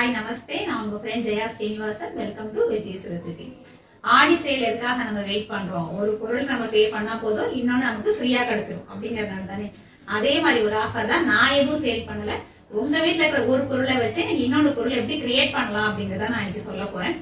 Hi நமஸ்தே, நான் உங்க friend Jaya Srinivasan. Welcome to veggies recipe. Aadi sale எதுக்காக நம்ம வெயிட் பண்றோம்? ஒரு பொருள் நம்ம பே பண்ணா போதும், இன்னொன்னு நமக்கு ஃப்ரீயா கிடைச்சிடும் அப்படிங்கறதுனால தானே. அதே மாதிரி ஒரு ஆஃபர் தான். நான் எதுவும் சேல் பண்ணல. உங்க வீட்டுல இருக்கிற ஒரு பொருளை வச்சு இன்னொரு பொருள் எப்படி கிரியேட் பண்ணலாம் அப்படிங்கறத நான் இன்னைக்கு சொல்ல போறேன்.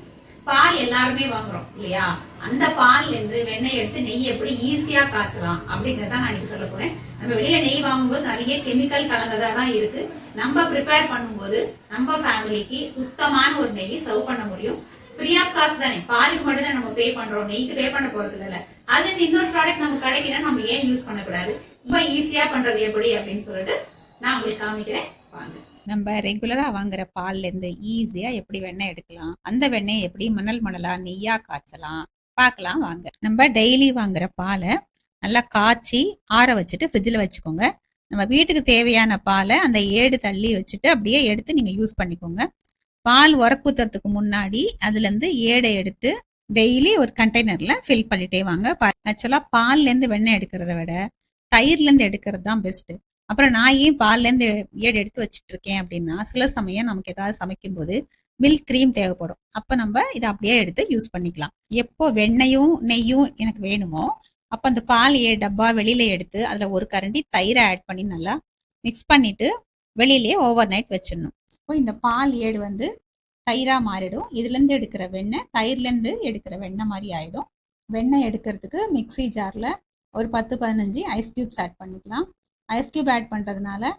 பால் எல்லாருமே வாங்குறோம் இல்லையா? அந்த பால்ல இருந்து வெண்ணெய் எடுத்து நெய் எப்படி ஈஸியா காய்ச்சலாம் அப்படிங்கறத நான் இன்னைக்கு சொல்ல போறேன். நம்ம வெளியில நெய் வாங்கும்போது நிறைய கெமிக்கல் கலந்ததா தான் இருக்கு. நம்ம ப்ரிப்பேர் பண்ணும்போது நம்ம ஃபேமிலிக்கு சுத்தமான ஒரு நெய் சர்வ் பண்ண முடியும். ஃப்ரீ ஆஃப் காஸ்ட் தானே, பாலுக்கு மட்டும் தான் நம்ம பே பண்றோம், நெய்க்கு பே பண்ண போறது இல்ல. அது இன்னொரு ப்ராடக்ட் நமக்கு கிடைக்குன்னா நம்ம ஏன் யூஸ் பண்ணக்கூடாது? ரொம்ப ஈஸியா பண்றது எப்படி அப்படின்னு சொல்லிட்டு நான் உங்களுக்கு காமிக்கிறேன், வாங்க. நம்ம ரெகுலரா வாங்குற பால்ல இருந்து ஈஸியா எப்படி வெண்ணெய் எடுக்கலாம், அந்த வெண்ணெய் எப்படி மணல் மணலா நெய்யா காய்ச்சலாம் பார்க்கலாம் வாங்க. நம்ம டெய்லி வாங்குற பாலை நல்லா காய்ச்சி ஆற வச்சுட்டு ஃப்ரிட்ஜில் வச்சுக்கோங்க. நம்ம வீட்டுக்கு தேவையான பாலை அந்த ஏடு தள்ளி வச்சுட்டு அப்படியே எடுத்து நீங்க யூஸ் பண்ணிக்கோங்க. பால் உரக்கூத்துறதுக்கு முன்னாடி அதுல இருந்து ஏடை எடுத்து டெய்லி ஒரு கண்டெய்னர்ல ஃபில் பண்ணிட்டே வாங்க. ஆக்சுவலா பால்ல இருந்து வெண்ணெய் எடுக்கிறத விட தயிர்ல இருந்து எடுக்கிறது தான் பெஸ்ட். அப்புறம் நான் ஏன் பால்ல இருந்து ஏடு எடுத்து வச்சுட்டு இருக்கேன் அப்படின்னா, சில சமயம் நமக்கு ஏதாவது சமைக்கும் போது மில்க் கிரீம் தேவைப்படும். அப்ப நம்ம இதை அப்படியே எடுத்து யூஸ் பண்ணிக்கலாம். எப்போ வெண்ணெயும் நெய்யும் எனக்கு வேணுமோ அப்ப அந்த பால் டப்பா வெளியில எடுத்து அதுல ஒரு கரண்டி தயிரை ஆட் பண்ணி நல்லா மிக்ஸ் பண்ணிட்டு வெளியிலேயே ஓவர் நைட் வச்சிடணும். இப்போ இந்த பால் ஏடு வந்து தயிரா மாறிடும். இதுல இருந்து எடுக்கிற வெண்ணெய் தயிர்ல இருந்து எடுக்கிற வெண்ணெய் மாதிரி ஆயிடும். வெண்ணெய் எடுக்கிறதுக்கு மிக்சி ஜார்ல ஒரு 10-15 ஐஸ் கியூப்ஸ் ஆட் பண்ணிக்கலாம். ஐஸ் கியூப் ஆட் பண்றதுனால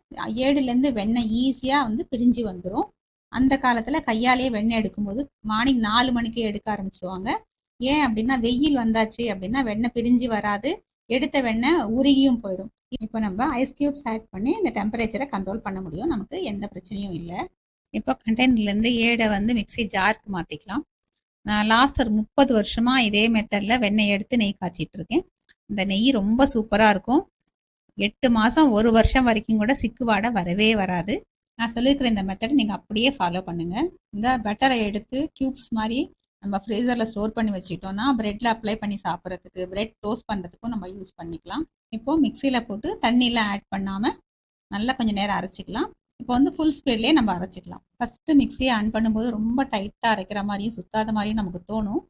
ஏடுலேருந்து வெண்ணெய் ஈஸியா வந்து பிரிஞ்சு வந்துடும். அந்த காலத்துல கையாலேயே வெண்ணெய் எடுக்கும்போது மார்னிங் 4 மணிக்கு எடுக்க ஆரம்பிச்சிருவாங்க. ஏன் அப்படின்னா வெயில் வந்தாச்சு அப்படின்னா வெண்ணெய் பிரிஞ்சு வராது, எடுத்த வெண்ணெய் உருகியும் போயிடும். இப்போ நம்ம ஐஸ் கியூப்ஸ் ஆட் பண்ணி இந்த டெம்பரேச்சரை கண்ட்ரோல் பண்ண முடியும், நமக்கு எந்த பிரச்சனையும் இல்லை. இப்போ கண்டெய்னர்லேருந்து ஏடை வந்து மிக்சி ஜாருக்கு மாற்றிக்கலாம். நான் லாஸ்ட் ஒரு 30 வருஷமா இதே மெத்தடில் வெண்ணெய் எடுத்து நெய் காய்ச்சிட்டு இருக்கேன். இந்த நெய் ரொம்ப சூப்பராக இருக்கும். 8 மாதம் 1 வருஷம் வரைக்கும் கூட சிக்கு வாடை வரவே வராது. நான் சொல்லியிருக்கிற இந்த மெத்தடை நீங்கள் அப்படியே ஃபாலோ பண்ணுங்கள். இந்த பட்டரை எடுத்து கியூப்ஸ் மாதிரி நம்ம ஃப்ரீசரில் ஸ்டோர் பண்ணி வச்சுக்கிட்டோம்னா பிரெட்டில் அப்ளை பண்ணி சாப்பிட்றதுக்கு, பிரெட் டோஸ்ட் பண்ணுறதுக்கும் நம்ம யூஸ் பண்ணிக்கலாம். இப்போது மிக்சியில் போட்டு தண்ணியெலாம் ஆட் பண்ணாமல் நல்லா கொஞ்சம் நேரம் அரைச்சிக்கலாம். இப்போ வந்து ஃபுல் ஸ்பீட்லேயே நம்ம அரைச்சிக்கலாம். ஃபஸ்ட்டு மிக்சியை ஆன் பண்ணும்போது ரொம்ப டைட்டாக அரைக்கிற மாதிரியும் சுத்தாத மாதிரியும் நமக்கு தோணும்.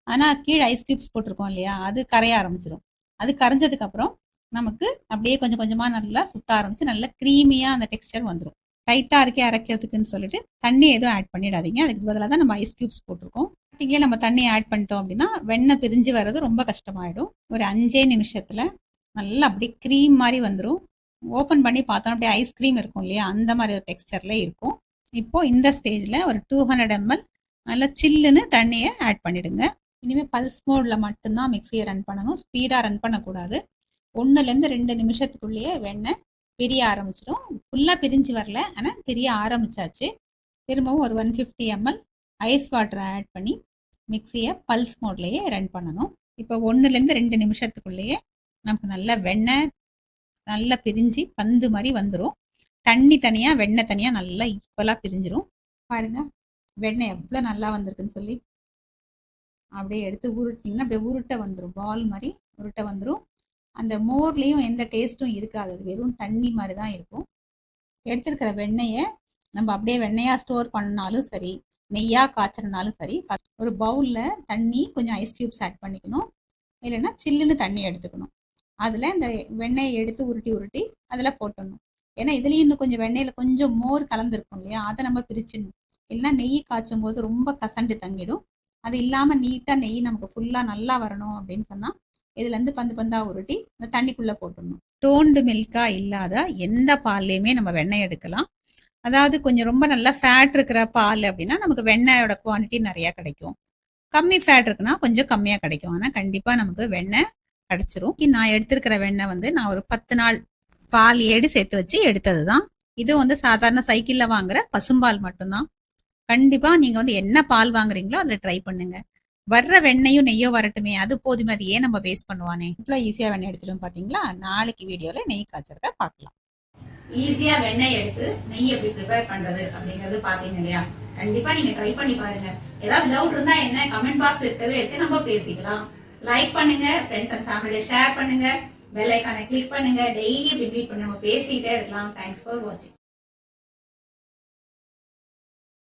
ஆனால் கீழே ஐஸ் கியூப்ஸ் போட்டிருக்கோம் இல்லையா, அது கரைய ஆரம்பிச்சிடும். அது கரைஞ்சதுக்கப்புறம் நமக்கு அப்படியே கொஞ்சம் கொஞ்சமாக நல்லா சுத்த ஆரம்பிச்சு நல்லா க்ரீமியாக அந்த டெக்ஸ்டர் வந்துடும். டைட்டாக இருக்கே அரைக்கிறதுக்குன்னு சொல்லிட்டு தண்ணி எதுவும் ஆட் பண்ணிடாதீங்க. அதுக்கு பதிலாக தான் நம்ம ஐஸ் கியூப்ஸ் போட்டிருக்கோம். ஸ்டார்டிங்லேயே நம்ம தண்ணி ஆட் பண்ணிட்டோம் அப்படின்னா வெண்ணெய் பிரிஞ்சு வர்றது ரொம்ப கஷ்டமாயிடும். ஒரு 5 நிமிஷத்தில் நல்லா அப்படியே க்ரீம் மாதிரி வந்துடும். ஓப்பன் பண்ணி பார்த்தோம் அப்படியே ஐஸ்கிரீம் இருக்கும் இல்லையா, அந்த மாதிரி ஒரு டெக்ஸ்டரில் இருக்கும். இப்போது இந்த ஸ்டேஜில் ஒரு 200 ml நல்லா சில்லுன்னு தண்ணியை ஆட் பண்ணிவிடுங்க. இனிமேல் பல்ஸ் மோடில் மட்டும்தான் மிக்சியை ரன் பண்ணணும், ஸ்பீடாக ரன் பண்ணக்கூடாது. 1-2 நிமிஷத்துக்குள்ளேயே வெண்ணெய் பிரிய ஆரம்பிச்சிடும். ஃபுல்லாக பிரிஞ்சு வரல, ஆனால் பிரிய ஆரம்பிச்சாச்சு. திரும்பவும் ஒரு 150 ml ஐஸ் வாட்டரை ஆட் பண்ணி மிக்சியை பல்ஸ் மோட்லேயே ரன் பண்ணணும். இப்போ 1-2 நிமிஷத்துக்குள்ளேயே நமக்கு நல்லா வெண்ணெய் நல்லா பிரிஞ்சு பந்து மாதிரி வந்துடும். தண்ணி தனியாக வெண்ணெய் தனியாக நல்லா ஈக்குவலாக பிரிஞ்சிடும். பாருங்க வெண்ணெய் எவ்வளோ நல்லா வந்திருக்குன்னு சொல்லி அப்படியே எடுத்து உருட்டிங்கன்னா அப்படியே உருட்டை வந்துடும், பால் மாதிரி உருட்டை வந்துடும். அந்த மோர்லேயும் எந்த டேஸ்ட்டும் இருக்காது, அது வெறும் தண்ணி மாதிரி தான் இருக்கும். எடுத்துருக்கிற வெண்ணெயை நம்ம அப்படியே வெண்ணெயாக ஸ்டோர் பண்ணாலும் சரி, நெய்யாக காய்ச்சறனாலும் சரி, ஒரு பவுலில் தண்ணி கொஞ்சம் ஐஸ் கியூப்ஸ் ஆட் பண்ணிக்கணும். இல்லைன்னா சில்லுன்னு தண்ணி எடுத்துக்கணும். அதில் இந்த வெண்ணெயை எடுத்து உருட்டி உருட்டி அதில் போட்டணும். ஏன்னா இதுலேயும் இன்னும் கொஞ்சம் வெண்ணெயில் கொஞ்சம் மோர் கலந்துருக்கும் இல்லையா, அதை நம்ம பிரிச்சிடணும். இல்லைன்னா நெய் காய்ச்சும் போது ரொம்ப கசண்டு தங்கிடும். அது இல்லாமல் நீட்டாக நெய் நமக்கு ஃபுல்லாக நல்லா வரணும் அப்படின்னு சொன்னால் இதுலேருந்து பந்து பந்தாக உருட்டி இந்த தண்ணிக்குள்ளே போட்டுடணும். டோன்டு மில்காக இல்லாத எந்த பால்லையுமே நம்ம வெண்ணெய் எடுக்கலாம். அதாவது கொஞ்சம் ரொம்ப நல்லா ஃபேட் இருக்கிற பால் அப்படின்னா நமக்கு வெண்ணெயோட குவான்டிட்டி நிறையா கிடைக்கும். கம்மி ஃபேட் இருக்குன்னா கொஞ்சம் கம்மியாக கிடைக்கும். ஆனால் கண்டிப்பாக நமக்கு வெண்ணெய் கிடைச்சிரும். நான் எடுத்திருக்கிற வெண்ணெய் வந்து நான் ஒரு 10 நாள் பால் ஏடு சேர்த்து வச்சு எடுத்தது தான். இது வந்து சாதாரண சைக்கிளில் வாங்குற பசும்பால் மட்டும்தான். கண்டிப்பாக நீங்கள் வந்து என்ன பால் வாங்குறீங்களோ அதில் ட்ரை பண்ணுங்க. வர்ற வெண்ணையும் நெய்யோ வரட்டுமே, அது போதுமே, அது ஏன் நம்ம வேஸ்ட் பண்ணுவானே. இவ்வளோ ஈஸியாக வெண்ணெய் எடுத்துட்டோம் பார்த்தீங்களா. நாளைக்கு வீடியோவில் நெய் காய்ச்சறத பார்க்கலாம். ஈஸியா வெண்ணெய் எடுத்து நெய் எப்படி ப்ரிப்பேர் பண்றது அப்படிங்கறது பாத்தீங்க இல்லையா? கண்டிப்பா நீங்க ட்ரை பண்ணி பாருங்க. ஏதாவது டவுட் இருந்தா என்ன கமெண்ட் பாக்ஸ் இருக்கவே இருக்கு, நம்ம பேசிக்கலாம். லைக் பண்ணுங்க, ஃப்ரெண்ட்ஸ் அண்ட் ஃபேமிலியை ஷேர் பண்ணுங்க, பெல் ஐகானை கிளிக் பண்ணுங்க. டெய்லி இப்படி மீட் பண்ணி நம்ம பேசிட்டே இருக்கலாம். தேங்க்ஸ் ஃபார் வாட்சிங்.